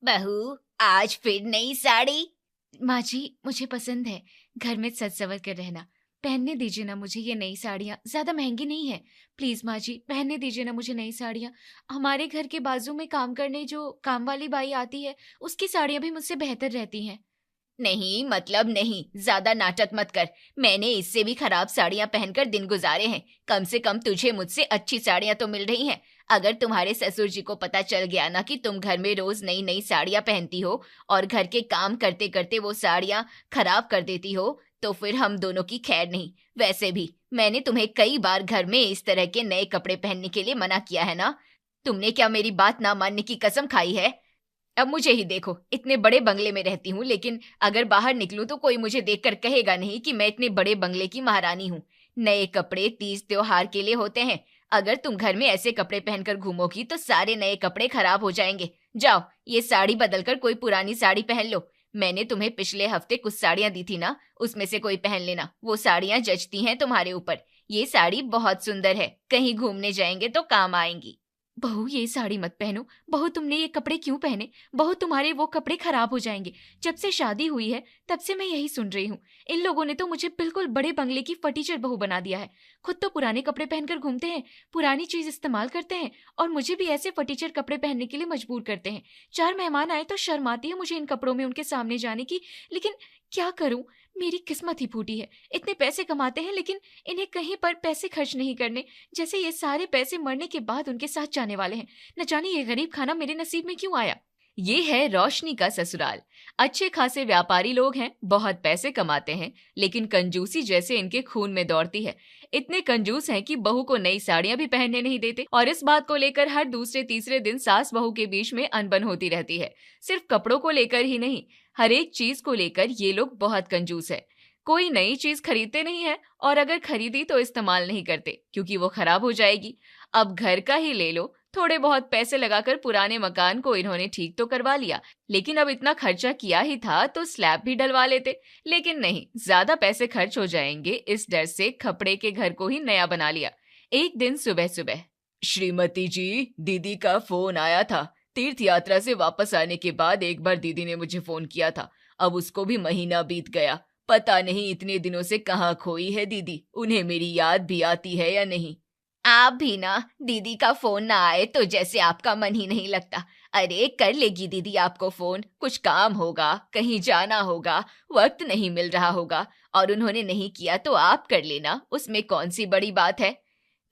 बहू, आज फिर नई साड़ी? माँ जी, मुझे पसंद है घर में सज संवर कर रहना। पहनने दीजिए ना मुझे ये नई साड़ियाँ, ज्यादा महंगी नहीं है। प्लीज माँ जी, पहनने दीजिए ना मुझे नई साड़ियाँ। हमारे घर के बाजू में काम करने जो काम वाली बाई आती है, उसकी साड़ियाँ भी मुझसे बेहतर रहती हैं। नहीं मतलब नहीं, ज्यादा नाटक मत कर। मैंने इससे भी खराब साड़ियां पहनकर दिन गुजारे हैं। कम से कम तुझे मुझसे अच्छी साड़ियां तो मिल रही हैं। अगर तुम्हारे ससुर जी को पता चल गया ना कि तुम घर में रोज नई नई साड़ियां पहनती हो और घर के काम करते करते वो साड़ियां खराब कर देती हो, तो फिर हम दोनों की खैर नहीं। वैसे भी मैंने तुम्हें कई बार घर में इस तरह के नए कपड़े पहनने के लिए मना किया है ना। तुमने क्या मेरी बात ना मानने की कसम खाई है? अब मुझे ही देखो, इतने बड़े बंगले में रहती हूँ, लेकिन अगर बाहर निकलूं तो कोई मुझे देखकर कहेगा नहीं कि मैं इतने बड़े बंगले की महारानी हूँ। नए कपड़े तीज त्योहार के लिए होते हैं। अगर तुम घर में ऐसे कपड़े पहनकर घूमोगी तो सारे नए कपड़े खराब हो जाएंगे। जाओ, ये साड़ी बदलकर कोई पुरानी साड़ी पहन लो। मैंने तुम्हें पिछले हफ्ते कुछ साड़ियां दी थी ना, उसमें से कोई पहन लेना। वो साड़ियां जचती हैं तुम्हारे ऊपर। ये साड़ी बहुत सुंदर है, कहीं घूमने जाएंगे तो काम आएंगी। बहू, ये साड़ी मत पहनो। बहू, तुमने ये कपड़े क्यों पहने? बहू, तुम्हारे वो कपड़े खराब हो जाएंगे। जब से शादी हुई है तब से मैं यही सुन रही हूँ। इन लोगों ने तो मुझे बिल्कुल बड़े बंगले की फटीचर बहू बना दिया है। खुद तो पुराने कपड़े पहनकर घूमते हैं, पुरानी चीज इस्तेमाल करते हैं, और मुझे भी ऐसे फटीचर कपड़े पहनने के लिए मजबूर करते हैं। चार मेहमान आए तो शर्म आती है मुझे इन कपड़ों में उनके सामने जाने की। लेकिन क्या करूं, मेरी किस्मत ही फूटी है। इतने पैसे कमाते हैं लेकिन इन्हें कहीं पर पैसे खर्च नहीं करने, जैसे ये सारे पैसे मरने के बाद उनके साथ जाने वाले हैं। न जाने ये गरीब खाना मेरे नसीब में क्यों आया। ये है रोशनी का ससुराल। अच्छे खासे व्यापारी लोग हैं, बहुत पैसे कमाते हैं, लेकिन कंजूसी जैसे इनके खून में दौड़ती है। इतने कंजूस हैं कि बहू को नई साड़ियां भी पहनने नहीं देते, और इस बात को लेकर हर दूसरे तीसरे दिन सास बहू के बीच में अनबन होती रहती है। सिर्फ कपड़ों को लेकर ही नहीं, हर एक चीज को लेकर ये लोग बहुत कंजूस है। कोई नई चीज खरीदते नहीं है, और अगर खरीदी तो इस्तेमाल नहीं करते क्योंकि वो खराब हो जाएगी। अब घर का ही ले लो, थोड़े बहुत पैसे लगाकर पुराने मकान को इन्होंने ठीक तो करवा लिया, लेकिन अब इतना खर्चा किया ही था तो स्लैब भी डलवा लेते। लेकिन नहीं, ज्यादा पैसे खर्च हो जाएंगे इस डर से खपड़े के घर को ही नया बना लिया। एक दिन सुबह सुबह, श्रीमती जी, दीदी का फोन आया था। तीर्थ यात्रा से वापस आने के बाद एक बार दीदी ने मुझे फोन किया था। अब उसको भी महीना बीत गया। पता नहीं इतने दिनों से कहाँ खोई है दीदी। उन्हें मेरी याद भी आती है या नहीं। आप भी ना, दीदी का फोन ना आए तो जैसे आपका मन ही नहीं लगता। अरे कर लेगी दीदी आपको फोन, कुछ काम होगा, कहीं जाना होगा, वक्त नहीं मिल रहा होगा, और उन्होंने नहीं किया तो आप कर लेना, उसमें कौन सी बड़ी बात है।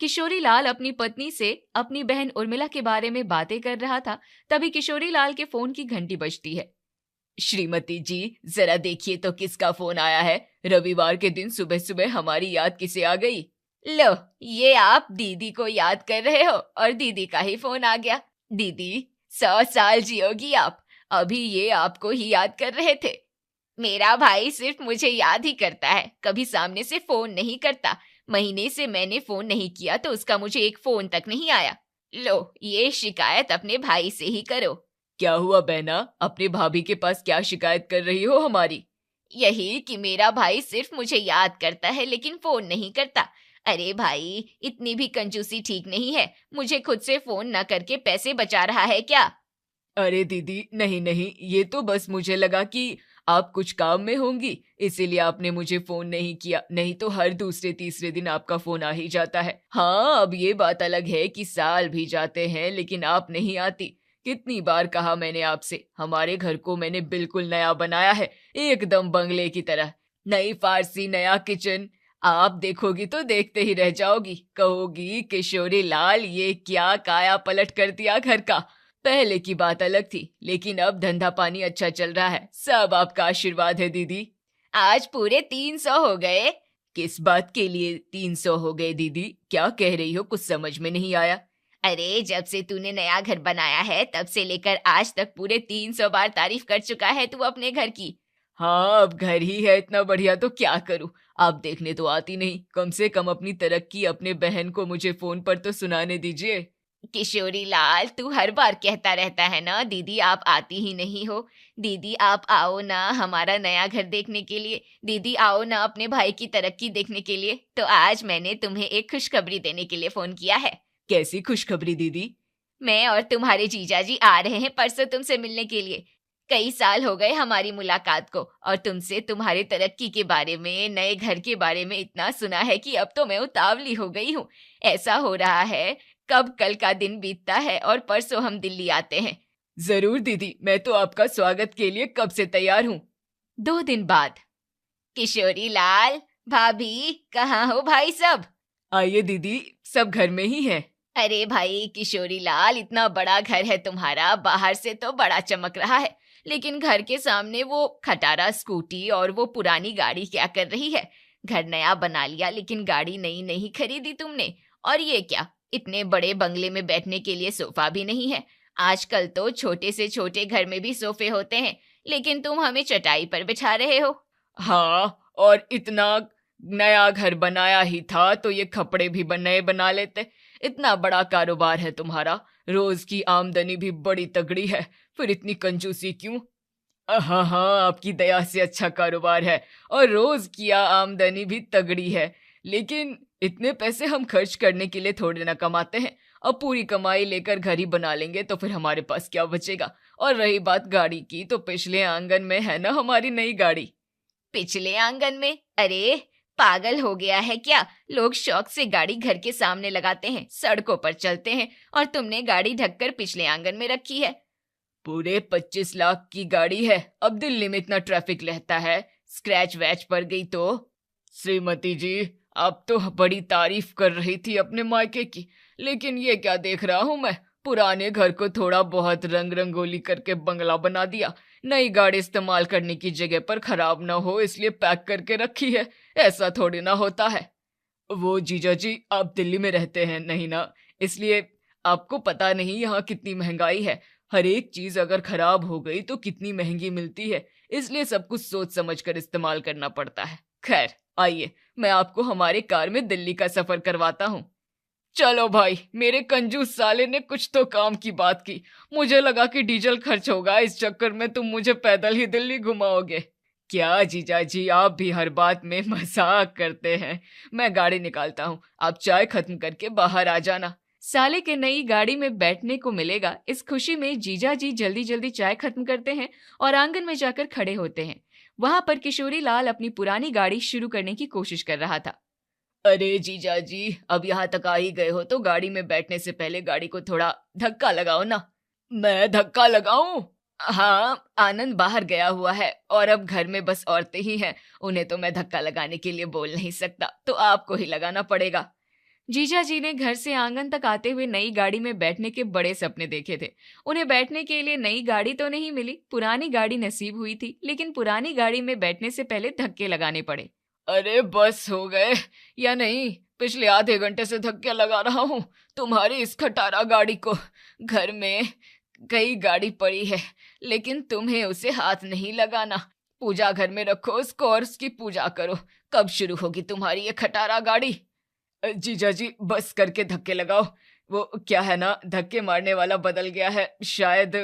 किशोरी लाल अपनी पत्नी से अपनी बहन उर्मिला के बारे में बातें कर रहा था। तभी किशोरी लाल के फोन की घंटी बजती है। श्रीमती जी, जरा देखिए तो किसका फोन आया है। रविवार के दिन सुबह सुबह हमारी याद किसे आ गई। लो, ये आप दीदी को याद कर रहे हो और दीदी का ही फोन आ गया। दीदी, 100 साल जियोगी आप। अभी ये आपको ही याद कर रहे थे। मेरा भाई सिर्फ मुझे याद ही करता है, कभी सामने से फोन नहीं करता। महीने से मैंने फोन नहीं किया तो उसका मुझे एक फोन तक नहीं आया। लो, ये शिकायत अपने भाई से ही करो। क्या हुआ बहना, अपने भाभी के पास क्या शिकायत कर रही हो हमारी? यही कि मेरा भाई सिर्फ मुझे याद करता है लेकिन फोन नहीं करता। अरे भाई, इतनी भी कंजूसी ठीक नहीं है। मुझे खुद से फोन न करके पैसे बचा रहा है क्या? अरे दीदी, नहीं नहीं, ये तो बस मुझे लगा कि आप कुछ काम में होंगी, इसीलिए आपने मुझे फोन नहीं किया। नहीं तो हर दूसरे तीसरे दिन आपका फोन आ ही जाता है। हाँ, अब ये बात अलग है कि साल भी जाते हैं लेकिन आप नहीं आती। कितनी बार कहा मैंने आपसे, हमारे घर को मैंने बिल्कुल नया बनाया है, एकदम बंगले की तरह। नई फारसी, नया किचन। आप देखोगी तो देखते ही रह जाओगी, कहोगी किशोरी लाल ये क्या काया पलट कर दिया घर का। पहले की बात अलग थी, लेकिन अब धंधा पानी अच्छा चल रहा है। सब आपका आशीर्वाद है दीदी। आज पूरे 300 हो गए। किस बात के लिए 300 हो गए दीदी? क्या कह रही हो, कुछ समझ में नहीं आया। अरे, जब से तूने नया घर बनाया है तब से लेकर आज तक पूरे 300 बार तारीफ कर चुका है तू अपने घर की। हाँ, अब घर ही है इतना बढ़िया तो क्या करूं। आप देखने तो आती नहीं, कम से कम अपनी तरक्की अपने बहन को मुझे फोन पर तो सुनाने दीजिए। किशोरी लाल, तू हर बार कहता रहता है ना दीदी आप आती ही नहीं हो। दीदी आप आओ ना हमारा नया घर देखने के लिए। दीदी आओ ना अपने भाई की तरक्की देखने के लिए। तो आज मैंने तुम्हें एक खुशखबरी देने के लिए फोन किया है। कैसी खुशखबरी दीदी? मैं और तुम्हारे जीजा जी आ रहे हैं परसों तुमसे मिलने के लिए। कई साल हो गए हमारी मुलाकात को और तुमसे तुम्हारे तरक्की के बारे में, नए घर के बारे में इतना सुना है कि अब तो मैं उतावली हो गई हूँ। ऐसा हो रहा है कब कल का दिन बीतता है और परसों हम दिल्ली आते हैं। जरूर दीदी, मैं तो आपका स्वागत के लिए कब से तैयार हूँ। 2 दिन बाद। किशोरी लाल, भाभी, कहाँ हो भाई सब? आइए दीदी, सब घर में ही है। अरे भाई किशोरी लाल, इतना बड़ा घर है तुम्हारा, बाहर से तो बड़ा चमक रहा है, लेकिन घर के सामने वो खटारा स्कूटी और वो पुरानी गाड़ी क्या कर रही है? घर नया बना लिया लेकिन गाड़ी नई नहीं खरीदी तुमने। और ये क्या, इतने बड़े बंगले में बैठने के लिए सोफा भी नहीं है। आजकल तो छोटे से छोटे घर में भी सोफे होते हैं, लेकिन तुम हमें चटाई पर बिठा रहे हो। हाँ, और इतना नया घर बनाया ही था तो ये कपड़े भी नए बना लेते। इतना बड़ा कारोबार है तुम्हारा, रोज की आमदनी भी बड़ी तगड़ी है, फिर इतनी कंजूसी क्यों? हाँ हाँ, आपकी दया से अच्छा कारोबार है और रोज की आमदनी भी तगड़ी है, लेकिन इतने पैसे हम खर्च करने के लिए थोड़े ना कमाते हैं। अब पूरी कमाई लेकर घर ही बना लेंगे तो फिर हमारे पास क्या बचेगा? और रही बात गाड़ी की, तो पिछले आंगन में है ना हमारी नई गाड़ी। पिछले आंगन में? अरे पागल हो गया है क्या? लोग शौक से गाड़ी घर के सामने लगाते हैं, सड़कों पर चलते हैं, और तुमने गाड़ी ढककर पिछले आंगन में रखी है। पूरे 25 लाख की गाड़ी है। अब दिल्ली में इतना ट्रैफिक रहता है, स्क्रैच वैच पड़ गई तो? श्रीमती जी, आप तो बड़ी तारीफ कर रही थी अपने मायके की, लेकिन ये क्या देख रहा हूँ मैं? पुराने घर को थोड़ा बहुत रंग रंगोली करके बंगला बना दिया। नई गाड़ी इस्तेमाल करने की जगह पर खराब ना हो इसलिए पैक करके रखी है। ऐसा थोड़ी ना होता है। वो जीजा जी, आप दिल्ली में रहते हैं नहीं ना, इसलिए आपको पता नहीं यहाँ कितनी महंगाई है। हर एक चीज अगर खराब हो गई तो कितनी महंगी मिलती है, इसलिए सब कुछ सोच समझ कर इस्तेमाल करना पड़ता है। खैर आइए, मैं आपको हमारे कार में दिल्ली का सफर करवाता हूँ। चलो भाई, मेरे कंजूस साले ने कुछ तो काम की बात की। मुझे लगा कि डीजल खर्च होगा, इस चक्कर में तुम मुझे पैदल ही दिल्ली घुमाओगे। क्या जीजा जी, आप भी हर बात में मजाक करते हैं। मैं गाड़ी निकालता हूँ, आप चाय खत्म करके बाहर आ जाना। साले के नई गाड़ी में बैठने को मिलेगा, इस खुशी में जीजा जी जल्दी जल्दी चाय खत्म करते हैं और आंगन में जाकर खड़े होते हैं। वहां पर किशोरी लाल अपनी पुरानी गाड़ी शुरू करने की कोशिश कर रहा था। अरे जीजा जी, अब यहाँ तक आ ही गए हो तो गाड़ी में बैठने से पहले गाड़ी को थोड़ा धक्का लगाओ ना। मैं धक्का लगाऊं? हाँ, आनंद बाहर गया हुआ है और अब घर में बस औरतें ही हैं, उन्हें तो मैं धक्का लगाने के लिए बोल नहीं सकता, तो आपको ही लगाना पड़ेगा। जीजा जी ने घर से आंगन तक आते हुए नई गाड़ी में बैठने के बड़े सपने देखे थे। उन्हें बैठने के लिए नई गाड़ी तो नहीं मिली, पुरानी गाड़ी नसीब हुई थी, लेकिन पुरानी गाड़ी में बैठने से पहले धक्के लगाने पड़े। अरे बस हो गए या नहीं? पिछले आधे घंटे से धक्के लगा रहा हूँ तुम्हारी इस खटारा गाड़ी को। घर में कई गाड़ी पड़ी है, लेकिन तुम्हें उसे हाथ नहीं लगाना। पूजा घर में रखो उसको और उसकी पूजा करो। कब शुरू होगी तुम्हारी ये खटारा गाड़ी? जीजा जी, बस करके धक्के लगाओ। वो क्या है ना, धक्के मारने वाला बदल गया है शायद,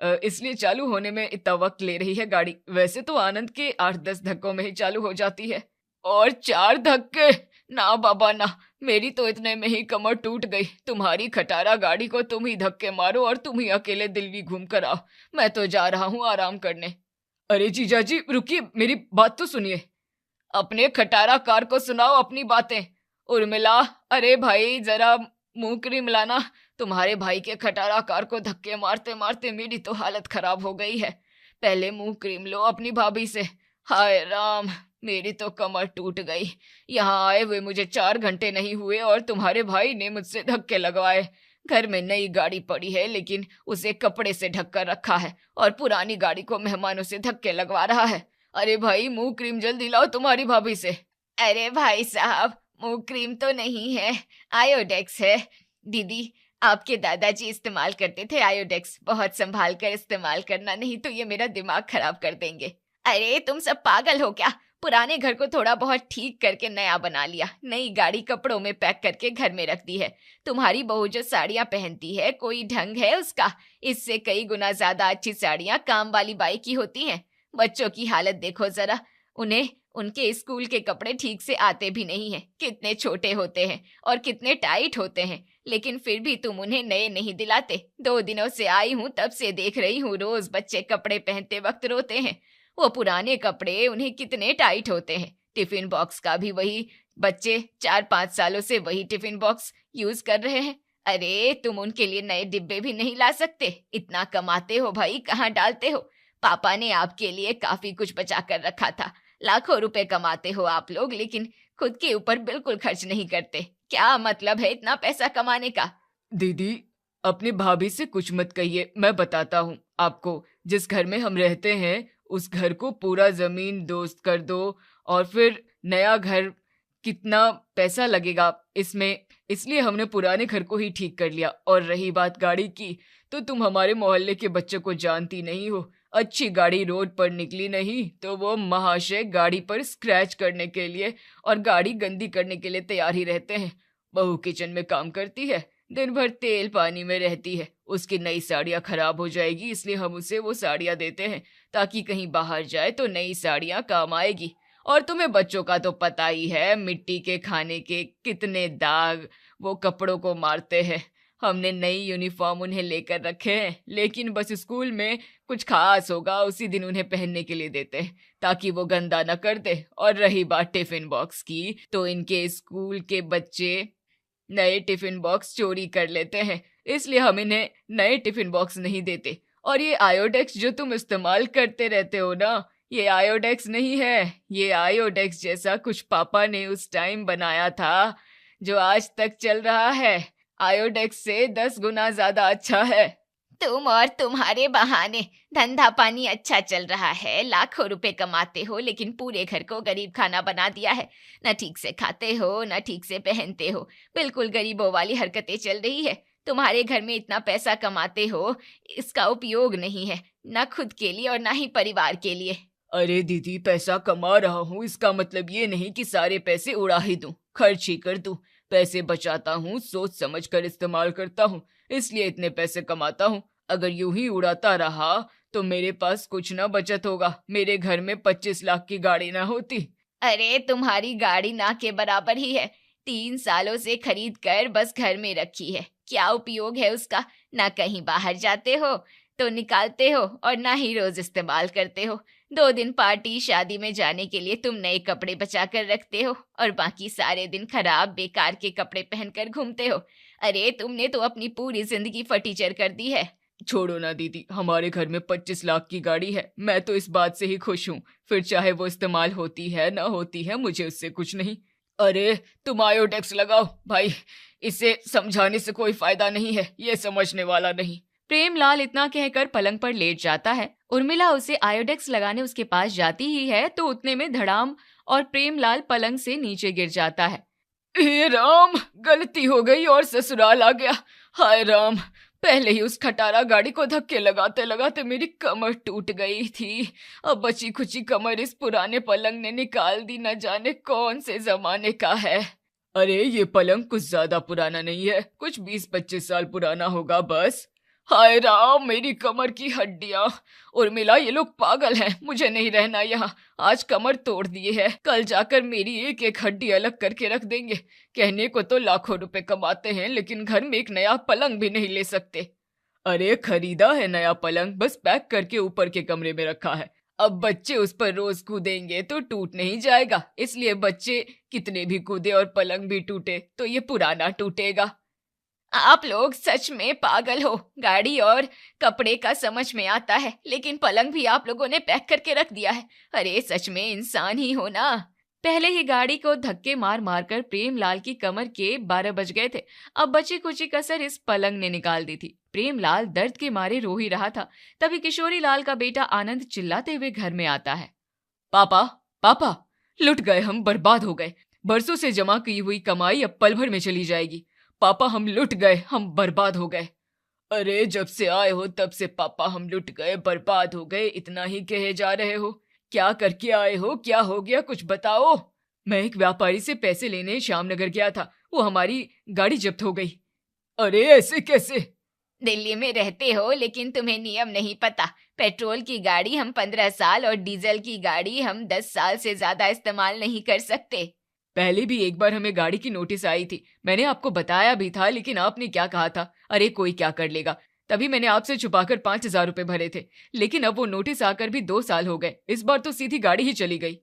इसलिए चालू होने में इतना वक्त ले रही है गाड़ी। वैसे तो आनंद के 8-10 धक्कों में ही चालू हो जाती है। और 4 धक्के? ना बाबा ना, मेरी तो इतने में ही कमर टूट गई। तुम्हारी खटारा गाड़ी को तुम ही धक्के मारो और तुम ही अकेले दिल्ली घूम कर आओ। मैं तो जा रहा हूँ आराम करने। अरे जीजा जी रुकिए, मेरी बात तो सुनिए। अपने खटारा कार को सुनाओ अपनी बातें। उर्मिला, अरे भाई जरा मुंह क्रीम लाना। तुम्हारे भाई के खटारा कार को धक्के मारते मारते मेरी तो हालत खराब हो गई है। पहले मुंह क्रीम लो अपनी भाभी से। हाय राम, मेरी तो कमर टूट गई। यहाँ आए हुए मुझे 4 घंटे नहीं हुए और तुम्हारे भाई ने मुझसे धक्के लगवाए। घर में नई गाड़ी पड़ी है लेकिन उसे कपड़े से ढक कर रखा है और पुरानी गाड़ी को मेहमानों से धक्के लगवा रहा है। अरे भाई मुंह क्रीम जल्दी लाओ तुम्हारी भाभी से। अरे भाई साहब, मुंह क्रीम तो नहीं है, आयोडेक्स है। दीदी, आपके दादाजी इस्तेमाल करते थे आयोडेक्स, बहुत संभाल कर इस्तेमाल करना, नहीं तो ये मेरा दिमाग खराब कर देंगे। अरे तुम सब पागल हो क्या? पुराने घर को थोड़ा बहुत ठीक करके नया बना लिया, नई गाड़ी कपड़ों में पैक करके घर में रख दी है। तुम्हारी बहू जो साड़ियाँ पहनती है, कोई ढंग है उसका? इससे कई गुना ज्यादा अच्छी साड़ियाँ काम वाली बाई की होती हैं। बच्चों की हालत देखो जरा, उन्हें उनके स्कूल के कपड़े ठीक से आते भी नहीं हैं। कितने छोटे होते हैं और कितने टाइट होते हैं। लेकिन फिर भी तुम उन्हें नए नहीं दिलाते। 2 दिनों से आई हूँ, तब से देख रही हूँ रोज बच्चे कपड़े पहनते वक्त रोते हैं। वो पुराने कपड़े उन्हें कितने टाइट होते हैं। टिफिन बॉक्स का भी वही बच्चे 4-5 सालों से वही टिफिन बॉक्स यूज कर रहे हैं। अरे तुम उनके लिए नए डिब्बे भी नहीं ला सकते। इतना कमाते हो भाई, कहाँ डालते हो? पापा ने आपके लिए काफी कुछ बचा कर रखा था। लाखों रुपए कमाते हो आप लोग, लेकिन खुद के ऊपर बिल्कुल खर्च नहीं करते। क्या मतलब है इतना पैसा कमाने का? दीदी, अपनी भाभी से कुछ मत कहिए, मैं बताता हूँ आपको। जिस घर में हम रहते हैं उस घर को पूरा जमीन दोस्त कर दो, और फिर नया घर कितना पैसा लगेगा इसमें, इसलिए हमने पुराने घर को ही ठीक कर लिया। और रही बात गाड़ी की, तो तुम हमारे मोहल्ले के बच्चों को जानती नहीं हो। अच्छी गाड़ी रोड पर निकली नहीं तो वो महाशय गाड़ी पर स्क्रैच करने के लिए और गाड़ी गंदी करने के लिए तैयार ही रहते हैं। बहू किचन में काम करती है, दिन भर तेल पानी में रहती है, उसकी नई साड़ियाँ खराब हो जाएगी, इसलिए हम उसे वो साड़ियाँ देते हैं ताकि कहीं बाहर जाए तो नई साड़ियाँ काम आएगी। और तुम्हें बच्चों का तो पता ही है, मिट्टी के खाने के कितने दाग वो कपड़ों को मारते हैं। हमने नई यूनिफॉर्म उन्हें लेकर रखे हैं, लेकिन बस स्कूल में कुछ खास होगा उसी दिन उन्हें पहनने के लिए देते हैं ताकि वो गंदा न कर दे। और रही बात टिफिन बॉक्स की, तो इनके स्कूल के बच्चे नए टिफिन बॉक्स चोरी कर लेते हैं, इसलिए हम इन्हें नए टिफिन बॉक्स नहीं देते। और ये आयोडेक्स जो तुम इस्तेमाल करते रहते हो ना, ये आयोडेक्स नहीं है, ये आयोडेक्स जैसा कुछ पापा ने उस टाइम बनाया था जो आज तक चल रहा है। आयोडेक्स से 10 गुना ज्यादा अच्छा है। तुम और तुम्हारे बहाने। धंधा पानी अच्छा चल रहा है, लाखों रुपए कमाते हो, लेकिन पूरे घर को गरीब खाना बना दिया है। न ठीक से खाते हो, न ठीक से पहनते हो, बिल्कुल गरीबों वाली हरकतें चल रही है। तुम्हारे घर में इतना पैसा कमाते हो, इसका उपयोग नहीं है, न खुद के लिए और न ही परिवार के लिए। अरे दीदी, पैसा कमा रहा हूँ इसका मतलब ये नहीं कि सारे पैसे उड़ा ही दूं, खर्च ही कर दूं। पैसे बचाता हूँ, सोच समझ कर इस्तेमाल करता हूँ, इसलिए इतने पैसे कमाता हूँ। अगर यूं ही उड़ाता रहा तो मेरे पास कुछ ना बचत होगा। मेरे घर में 25 लाख की गाड़ी ना होती। अरे तुम्हारी गाड़ी ना के बराबर ही है। 3 सालों से खरीद कर बस घर में रखी है, क्या उपयोग है उसका? ना कहीं बाहर जाते हो तो निकालते हो, और ना ही रोज इस्तेमाल करते हो। 2 दिन पार्टी शादी में जाने के लिए तुम नए कपड़े बचा कर रखते हो, और बाकी सारे दिन खराब बेकार के कपड़े पहनकर घूमते हो। अरे तुमने तो अपनी पूरी जिंदगी फटीचर कर दी है। छोड़ो ना दीदी, हमारे घर में 25 लाख की गाड़ी है, मैं तो इस बात से ही खुश हूँ। फिर चाहे वो इस्तेमाल होती है ना होती है, मुझे उससे कुछ नहीं। अरे तुम आयोडेक्स लगाओ भाई, इसे समझाने से कोई फायदा नहीं है, ये समझने वाला नहीं। प्रेमलाल इतना कहकर पलंग पर लेट जाता है। उर्मिला उसे आयोडेक्स लगाने उसके पास जाती ही है तो उतने में धड़ाम और प्रेमलाल पलंग से नीचे गिर जाता है। हे राम, गलती हो गई और ससुराल आ गया। हाय राम, पहले ही उस खटारा गाड़ी को धक्के लगाते लगाते मेरी कमर टूट गई थी। अब बची खुची कमर इस पुराने पलंग ने निकाल दी, न जाने कौन से जमाने का है। अरे ये पलंग कुछ ज्यादा पुराना नहीं है, कुछ 20-25 साल पुराना होगा बस। हाय राम, मेरी कमर की हड्डियां। उर्मिला, ये लोग पागल हैं, मुझे नहीं रहना यहाँ। आज कमर तोड़ दिए है, कल जाकर मेरी एक एक हड्डी अलग करके रख देंगे। कहने को तो लाखों रुपए कमाते हैं, लेकिन घर में एक नया पलंग भी नहीं ले सकते। अरे खरीदा है नया पलंग, बस पैक करके ऊपर के कमरे में रखा है। अब बच्चे उस पर रोज कूदेंगे तो टूट नहीं जाएगा, इसलिए बच्चे कितने भी कूदे और पलंग भी टूटे तो ये पुराना टूटेगा। आप लोग सच में पागल हो। गाड़ी और कपड़े का समझ में आता है, लेकिन पलंग भी आप लोगों ने पैक करके रख दिया है। अरे सच में इंसान ही हो ना। पहले ही गाड़ी को धक्के मार मार कर प्रेमलाल की कमर के 12 बज गए थे। अब बची कुची कसर इस पलंग ने निकाल दी थी। प्रेमलाल दर्द के मारे रो ही रहा था, तभी किशोरी लाल का बेटा आनंद चिल्लाते हुए घर में आता है। पापा, पापा, लुट गए हम, बर्बाद हो गए। बरसों से जमा की हुई कमाई अब पल भर में चली जाएगी। पापा हम लुट गए, हम बर्बाद हो गए। अरे जब से आए हो तब से पापा हम लुट गए, बर्बाद हो गए, इतना ही कहे जा रहे हो। क्या करके आए हो, क्या हो गया, कुछ बताओ। मैं एक व्यापारी से पैसे लेने श्यामनगर गया था, वो हमारी गाड़ी जब्त हो गई। अरे ऐसे कैसे? दिल्ली में रहते हो लेकिन तुम्हें नियम नहीं पता। पेट्रोल की गाड़ी हम 15 साल और डीजल की गाड़ी हम 10 साल से ज्यादा इस्तेमाल नहीं कर सकते। पहले भी एक बार हमें गाड़ी की नोटिस आई थी, मैंने आपको बताया भी था, लेकिन आपने क्या कहा था, अरे कोई क्या कर लेगा। तभी मैंने आपसे छुपाकर 5,000 रुपए भरे थे, लेकिन अब वो नोटिस आकर भी 2 साल हो गए। इस बार तो सीधी गाड़ी ही चली गई।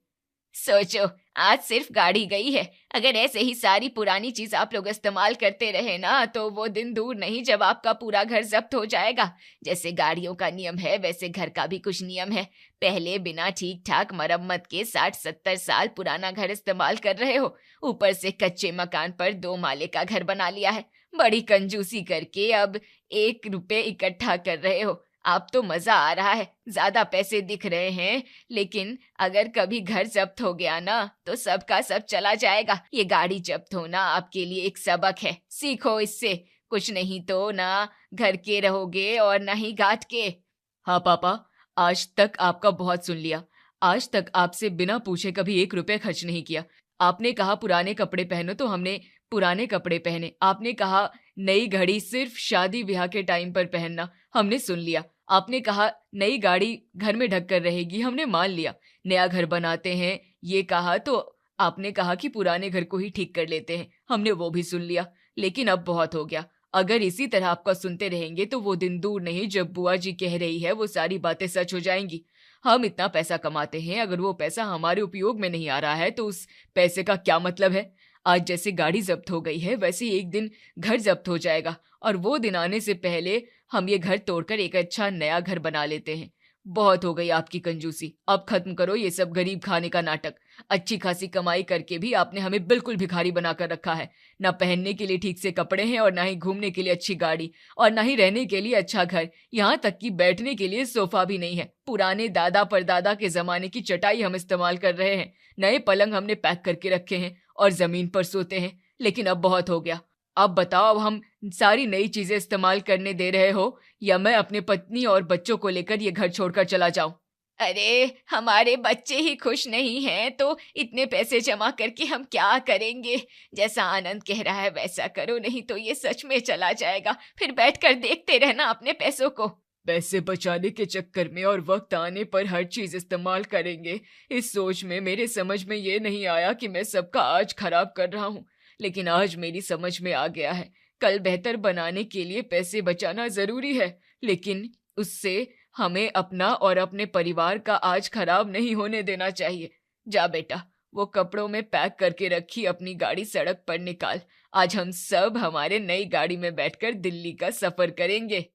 सोचो, आज सिर्फ गाड़ी गई है। अगर ऐसे ही सारी पुरानी चीज आप लोग इस्तेमाल करते रहे ना, तो वो दिन दूर नहीं जब आपका पूरा घर जब्त हो जाएगा। जैसे गाड़ियों का नियम है, वैसे घर का भी कुछ नियम है। पहले बिना ठीक ठाक मरम्मत के 60-70 साल पुराना घर इस्तेमाल कर रहे हो, ऊपर से कच्चे मकान पर 2 माले का घर बना लिया है। बड़ी कंजूसी करके अब 1 रुपए इकट्ठा कर रहे हो। आप तो मजा आ रहा है, ज्यादा पैसे दिख रहे हैं, लेकिन अगर कभी घर जब्त हो गया ना, तो सबका सब चला जाएगा। ये गाड़ी जब्त होना आपके लिए एक सबक है, सीखो इससे। कुछ नहीं तो ना घर के रहोगे और ना ही घाट के। हाँ पापा, आज तक आपका बहुत सुन लिया। आज तक आपसे बिना पूछे कभी 1 रुपए खर्च नहीं किया। आपने कहा पुराने कपड़े पहनो तो हमने पुराने कपड़े पहने। आपने कहा नई घड़ी सिर्फ शादी ब्याह के टाइम पर पहनना, हमने सुन लिया। आपने कहा नई गाड़ी घर में ढक कर रहेगी, हमने मान लिया। नया घर बनाते हैं ये कहा तो आपने कहा कि पुराने घर को ही ठीक कर लेते हैं, हमने वो भी सुन लिया। लेकिन अब बहुत हो गया। अगर इसी तरह आपका सुनते रहेंगे तो वो दिन दूर नहीं जब बुआ जी कह रही है वो सारी बातें सच हो जाएंगी। हम इतना पैसा कमाते हैं, अगर वो पैसा हमारे उपयोग में नहीं आ रहा है तो उस पैसे का क्या मतलब है। आज जैसे गाड़ी जब्त हो गई है, वैसे ही एक दिन घर जब्त हो जाएगा, और वो दिन आने से पहले हम ये घर तोड़कर एक अच्छा नया घर बना लेते हैं। बहुत हो गई आपकी कंजूसी, अब खत्म करो ये सब गरीब खाने का नाटक। अच्छी खासी कमाई करके भी आपने हमें बिल्कुल भिखारी बनाकर रखा है। ना पहनने के लिए ठीक से कपड़े हैं, और ना ही घूमने के लिए अच्छी गाड़ी, और ना ही रहने के लिए अच्छा घर। यहाँ तक कि बैठने के लिए सोफा भी नहीं है। पुराने दादा परदादा के जमाने की चटाई हम इस्तेमाल कर रहे हैं। नए पलंग हमने पैक करके रखे हैं और जमीन पर सोते हैं। लेकिन अब बहुत हो गया। अब बताओ, अब हम सारी नई चीजें इस्तेमाल करने दे रहे हो, या मैं अपने पत्नी और बच्चों को लेकर ये घर छोड़कर चला जाऊं? अरे, हमारे बच्चे ही खुश नहीं हैं तो इतने पैसे जमा करके हम क्या करेंगे? जैसा आनंद कह रहा है वैसा करो, नहीं तो ये सच में चला जाएगा। फिर बैठकर देखते रहना अपने पैसों को। पैसे बचाने के चक्कर में और वक्त आने पर हर चीज इस्तेमाल करेंगे, इस सोच में मेरे समझ में ये नहीं आया कि मैं सबका आज खराब कर रहा हूँ। लेकिन आज मेरी समझ में आ गया है, कल बेहतर बनाने के लिए पैसे बचाना जरूरी है, लेकिन उससे हमें अपना और अपने परिवार का आज खराब नहीं होने देना चाहिए। जा बेटा, वो कपड़ों में पैक करके रखी अपनी गाड़ी सड़क पर निकाल। आज हम सब हमारे नई गाड़ी में बैठकर दिल्ली का सफर करेंगे।